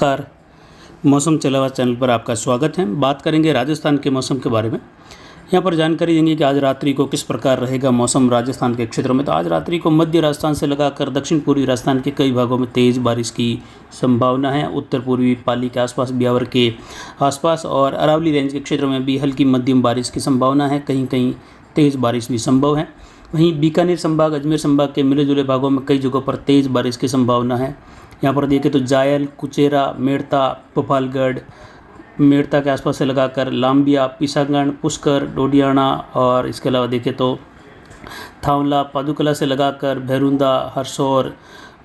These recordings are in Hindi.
नमस्कार। मौसम चलावा चैनल पर आपका स्वागत है। बात करेंगे राजस्थान के मौसम के बारे में। यहाँ पर जानकारी देंगे कि आज रात्रि को किस प्रकार रहेगा मौसम राजस्थान के क्षेत्रों में। तो आज रात्रि को मध्य राजस्थान से लगाकर दक्षिण पूर्वी राजस्थान के कई भागों में तेज़ बारिश की संभावना है। उत्तर पूर्वी पाली के आसपास, ब्यावर के आसपास और अरावली रेंज के क्षेत्रों में भी हल्की मध्यम बारिश की संभावना है। कहीं कहीं तेज़ बारिश भी संभव है। वहीं बीकानेर संभाग, अजमेर संभाग के मिले जुले भागों में कई जगहों पर तेज़ बारिश की संभावना है। यहाँ पर देखें तो जायल, कुचेरा, मेड़ता, भोपालगढ़, मेड़ता के आसपास से लगाकर लांबिया, पिसागण, पुष्कर, डोडियाना और इसके अलावा देखें तो थावला, पादुकला से लगाकर भैरुंदा, हरसौर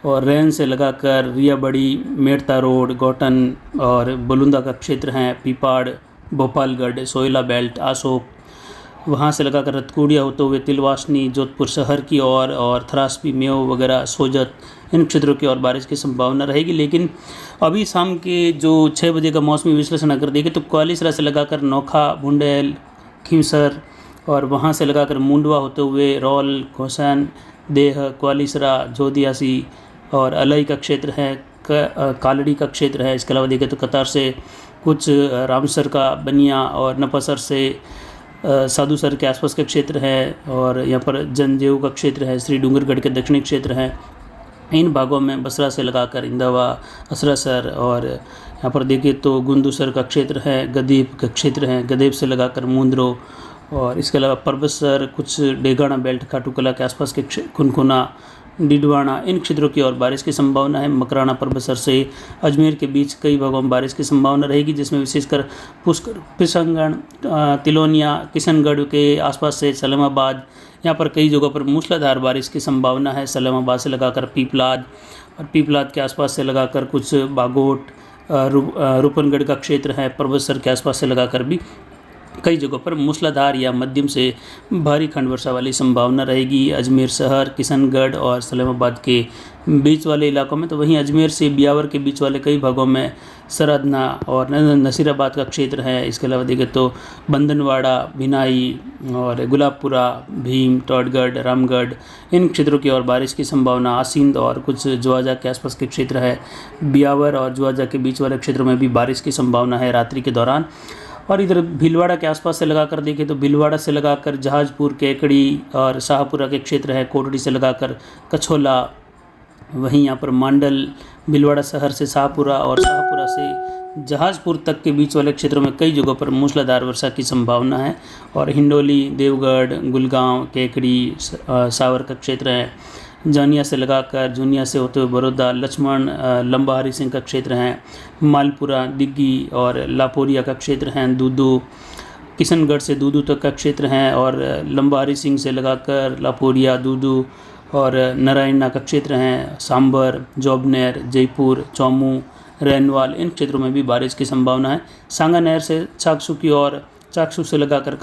और रैन से लगाकर रियाबड़ी, मेड़ता रोड, गोटन और बलुंदा का क्षेत्र हैं। पीपाड़, भोपालगढ़, सोयला बेल्ट, आसोप, वहाँ से लगाकर रतकुड़िया होते हुए तिलवासनी, जोधपुर शहर की और थरासपी, मेव वगैरह, सोजत, इन क्षेत्रों की और बारिश की संभावना रहेगी। लेकिन अभी शाम के जो 6 बजे का मौसमी विश्लेषण अगर देखें तो क्वालिसरा से लगाकर नोखा, बुंडेल, खींवसर और वहाँ से लगाकर मुंडवा होते हुए रौल, घोसन, देह, क्वालिसरा, जोधियासी और अलई का क्षेत्र है, कालड़ी का क्षेत्र है। इसके अलावा देखें तो कतार से कुछ रामसर का, बनिया और नपासर से साधुसर के आसपास का क्षेत्र है और यहाँ पर जंजेऊ का क्षेत्र है, श्री डूंगरगढ़ के दक्षिणी क्षेत्र है। इन भागों में बसरा से लगाकर इंदावा, असरासर और यहाँ पर देखें तो गुंदूसर का क्षेत्र है, गदीप का क्षेत्र है, गदेब से लगाकर मुंद्रो और इसके अलावा परबतसर, कुछ डेगाना बेल्ट, खाटूकला के आसपास के खुनखुना, डिडवाना, इन क्षेत्रों की ओर बारिश की संभावना है। मकराना, परबतसर से अजमेर के बीच कई भागों में बारिश की संभावना रहेगी, जिसमें विशेषकर पुष्कर, पिसंगण, तिलोनिया, किशनगढ़ के आसपास से सलेमाबाद, यहाँ पर कई जगहों पर मूसलाधार बारिश की संभावना है। सलेमाबाद से लगाकर पीपलाद और पीपलाद के आसपास से लगाकर कुछ बागोट, रूपनगढ़ का क्षेत्र है, परबतसर के आसपास से लगाकर भी कई जगहों पर मूसलाधार या मध्यम से भारी खंड वर्षा वाली संभावना रहेगी। अजमेर शहर, किशनगढ़ और सलेमाबाद के बीच वाले इलाकों में, तो वहीं अजमेर से ब्यावर के बीच वाले कई भागों में सरदना और नसीराबाद का क्षेत्र है। इसके अलावा देखें तो बंदनवाड़ा, भिनाई और गुलाबपुरा, भीम, टोडगढ़, रामगढ़, इन क्षेत्रों की ओर बारिश की संभावना। आसिंद और कुछ जुआजा के आसपास के क्षेत्र है, ब्यावर और जुआजा के बीच वाले क्षेत्रों में भी बारिश की संभावना है रात्रि के दौरान। और इधर भीलवाड़ा के आसपास से लगाकर देखें तो भीलवाड़ा से लगाकर जहाजपुर, केकड़ी और शाहपुरा के क्षेत्र है, कोटड़ी से लगाकर कछोला, वहीं यहाँ पर मांडल, भीलवाड़ा शहर से शाहपुरा और शाहपुरा से जहाजपुर तक के बीच वाले क्षेत्रों में कई जगहों पर मूसलाधार वर्षा की संभावना है। और हिंडोली, देवगढ़, गुलगांव, केकड़ी, सावर का क्षेत्र है, जानिया से लगाकर जूनिया से होते हुए बड़ौदा, लक्ष्मण, लंबा हरी सिंह का क्षेत्र हैं, मालपुरा, दिग्गी और लापोरिया का क्षेत्र हैं, दूदू, किशनगढ़ से दूदू तक का क्षेत्र हैं और लंबा हरी सिंह से लगाकर लापोरिया, दूदू और नारायणा का क्षेत्र हैं, सांबर, जोबनेर, जयपुर, चौमू, रैनवाल, इन क्षेत्रों में भी बारिश की संभावना है। सांगानेर से चाकसू की ओर, चाकसू से लगाकर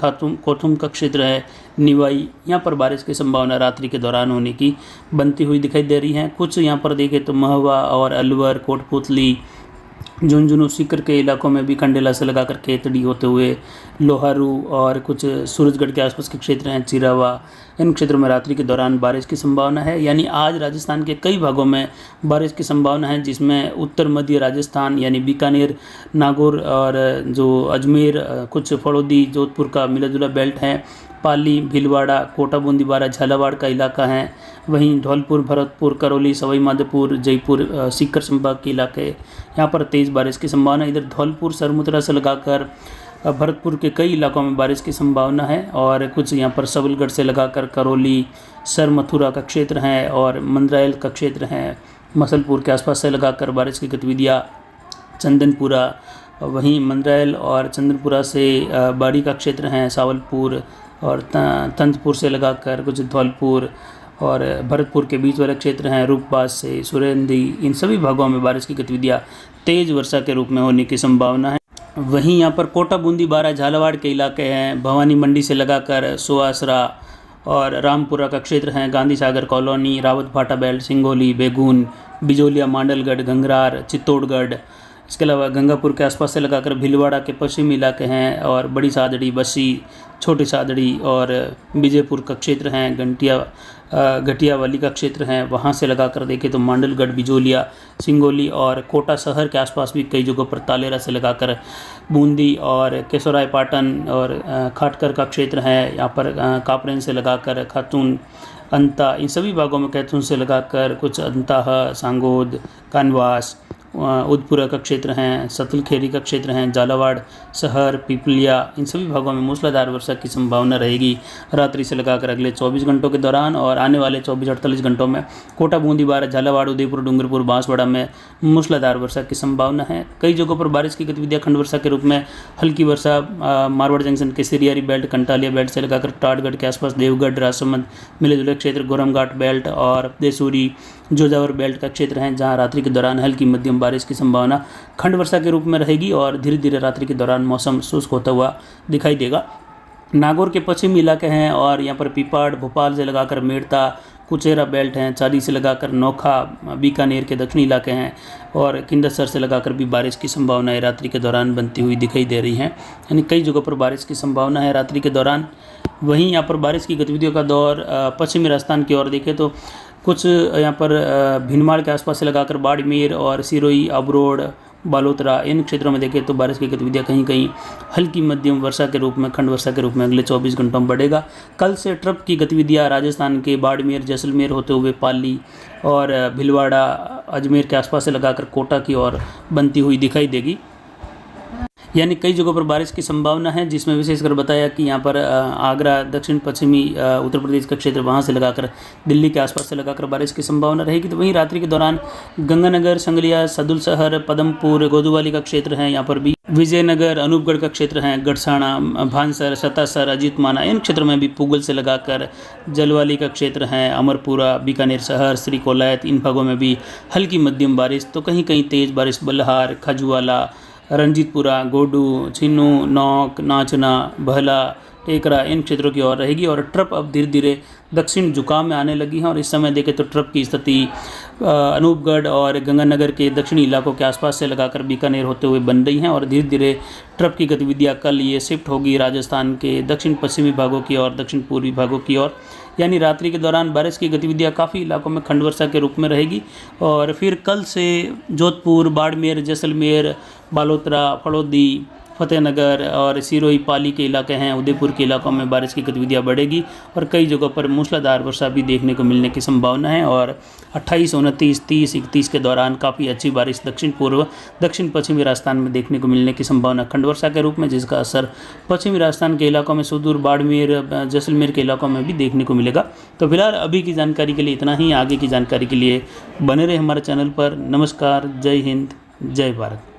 कोथुम का क्षेत्र है, निवाई, यहाँ पर बारिश की संभावना रात्रि के दौरान होने की बनती हुई दिखाई दे रही है। कुछ यहाँ पर देखें तो महवा और अलवर, कोटपुतली, झुंझुनू, सीकर के इलाकों में भी कंडेला से लगाकर केतड़ी होते हुए लोहारू और कुछ सूरजगढ़ के आसपास के क्षेत्र हैं, चिरावा, इन क्षेत्रों में रात्रि के दौरान बारिश की संभावना है। यानी आज राजस्थान के कई भागों में बारिश की संभावना है, जिसमें उत्तर मध्य राजस्थान यानी बीकानेर, नागौर और जो अजमेर, कुछ फड़ौदी, जोधपुर का मिला जुला बेल्ट है, पाली, भीलवाड़ा, कोटा, बूंदीबारा, झालावाड़ का इलाका है, वहीं धौलपुर, भरतपुर, करौली, सवाई माधोपुर, जयपुर, सीकर संभाग के इलाके, यहाँ पर तेज़ बारिश की संभावना। इधर धौलपुर, सरमुत्रा से लगाकर भरतपुर के कई इलाकों में बारिश की संभावना है और कुछ यहाँ पर सबलगढ़ से लगाकर करौली, सर मथुरा का क्षेत्र है और मंदरायल का क्षेत्र है, मसलपुर के आसपास से लगाकर बारिश की गतिविधियाँ, चंदनपुरा, वहीं मंदरायल और चंदनपुरा से बाड़ी का क्षेत्र हैं, सावलपुर और तंतपुर से लगाकर कुछ धौलपुर और भरतपुर के बीच वाले क्षेत्र हैं, रूपबाज से सुरेंदी, इन सभी भागों में बारिश की गतिविधियाँ तेज़ वर्षा के रूप में होने की संभावना है। वहीं यहाँ पर कोटा, बूंदीबारा, झालावाड़ के इलाके हैं, भवानी मंडी से लगाकर सुहासरा और रामपुरा का क्षेत्र हैं, गांधी सागर कॉलोनी, रावत भाटा बेल्ट, सिंगोली, बेगून, बिजोलिया, मांडलगढ़, घंगरार, चित्तौड़गढ़, इसके अलावा गंगापुर के आसपास से लगाकर भीलवाड़ा के पश्चिमी इलाके हैं और बड़ी सादड़ी, बस्सी, छोटी सादड़ी और विजयपुर का क्षेत्र हैं, घटियावाली का क्षेत्र है, वहाँ से लगाकर देखें तो मांडलगढ़, बिजोलिया, सिंगोली और कोटा शहर के आसपास भी कई जगहों पर तालेरा से लगाकर बूंदी और केशोराय पाटन और खाटकर का क्षेत्र है, यहाँ पर कापरेन से लगाकर खातून, अंता, इन सभी भागों में कैथून से लगाकर कुछ अंताह, सांगोद, कानवास, उदपुरा का क्षेत्र हैं, सतलखेरी का क्षेत्र हैं, झालावाड़ शहर, पिपलिया, इन सभी भागों में मूसलाधार वर्षा की संभावना रहेगी रात्रि से लगाकर अगले 24 घंटों के दौरान। और आने वाले 24-48 घंटों में कोटा, बूंदी, बारां, झालावाड़, उदयपुर, डूंगरपुर, बांसवाड़ा में मूसलाधार वर्षा की संभावना है। कई जगहों पर बारिश की गतिविधियां खंड वर्षा के रूप में हल्की वर्षा मारवाड़ जंक्शन के सिरियारी बेल्ट, कंटालिया बेल्ट से लगाकर टाटगढ़ के आसपास देवगढ़, राजसमंद, मिले जुले क्षेत्र, गोरमघाट बेल्ट और देसूरी, जोजावर बेल्ट का क्षेत्र है, जहां रात्रि के दौरान हल्की मध्यम बारिश की संभावना खंड वर्षा के रूप में रहेगी और धीरे धीरे रात्रि के दौरान मौसम शुष्क होता हुआ दिखाई देगा। नागौर के पश्चिमी इलाके हैं और यहाँ पर पीपाड़, भोपाल से लगाकर मेड़ता, कुचेरा बेल्ट हैं, चारी से लगाकर नोखा, बीकानेर के दक्षिणी इलाके हैं और किंदसर से लगाकर भी बारिश की संभावनाएं रात्रि के दौरान बनती हुई दिखाई दे रही हैं। यानी कई जगहों पर बारिश की संभावना है रात्रि के दौरान। वहीं यहाँ पर बारिश की गतिविधियों का दौर पश्चिमी राजस्थान की ओर देखें तो कुछ यहाँ पर भीनमाल के आसपास से लगाकर बाड़मेर और सिरोही, अबरोड, बालोतरा, इन क्षेत्रों में देखें तो बारिश की गतिविधियाँ कहीं कहीं हल्की मध्यम वर्षा के रूप में, खंड वर्षा के रूप में अगले 24 घंटों में बढ़ेगा। कल से ट्रप की गतिविधियाँ राजस्थान के बाड़मेर, जैसलमेर होते हुए पाली और भीलवाड़ा, अजमेर के आसपास से लगाकर कोटा की ओर बनती हुई दिखाई देगी। यानी कई जगहों पर बारिश की संभावना है, जिसमें विशेषकर बताया कि यहाँ पर आगरा, दक्षिण पश्चिमी उत्तर प्रदेश का क्षेत्र, वहाँ से लगाकर दिल्ली के आसपास से लगाकर बारिश की संभावना रहेगी। तो वहीं रात्रि के दौरान गंगानगर, संगलिया, सदुल शहर, पदमपुर, गोदूवाली का क्षेत्र है, यहाँ पर भी विजयनगर, अनूपगढ़ का क्षेत्र है, गढ़साना, भानसर, सतासर, अजीतमाना, इन क्षेत्रों में भी पुगल से लगाकर जलवाली का क्षेत्र है, अमरपुरा, बीकानेर शहर, श्रीकोलायत, इन भागों में भी हल्की मध्यम बारिश तो कहीं कहीं तेज़ बारिश बल्हार, खजुवाला, रंजीतपुरा, गोडू, छिन्नू, नौक, नाचना, बहला, टेकरा, इन क्षेत्रों की ओर रहेगी। और ट्रप अब धीरे धीरे दक्षिण झुकाव में आने लगी हैं और इस समय देखें तो ट्रप की स्थिति अनूपगढ़ और गंगानगर के दक्षिणी इलाकों के आसपास से लगाकर बीकानेर होते हुए बन रही हैं और धीरे धीरे ट्रप की गतिविधियां कल ये शिफ्ट होगी राजस्थान के दक्षिण पश्चिमी भागों की ओर, दक्षिण पूर्वी भागों की ओर। यानी रात्रि के दौरान बारिश की गतिविधियां काफ़ी इलाकों में खंड वर्षा के रूप में रहेगी और फिर कल से जोधपुर, बाड़मेर, जैसलमेर, बालोतरा, फड़ौदी, फतेहनगर और सिरोही, पाली के इलाके हैं, उदयपुर के इलाकों में बारिश की गतिविधियां बढ़ेगी और कई जगहों पर मूसलाधार वर्षा भी देखने को मिलने की संभावना है। और 28, 29, 30, 31 के दौरान काफ़ी अच्छी बारिश दक्षिण पूर्व, दक्षिण पश्चिमी राजस्थान में देखने को मिलने की संभावना खंड वर्षा के रूप में, जिसका असर पश्चिमी राजस्थान के इलाकों में, सुदूर बाड़मेर, जैसलमेर के इलाकों में भी देखने को मिलेगा। तो फिलहाल अभी की जानकारी के लिए इतना ही। आगे की जानकारी के लिए बने रहे हमारे चैनल पर। नमस्कार, जय हिंद, जय भारत।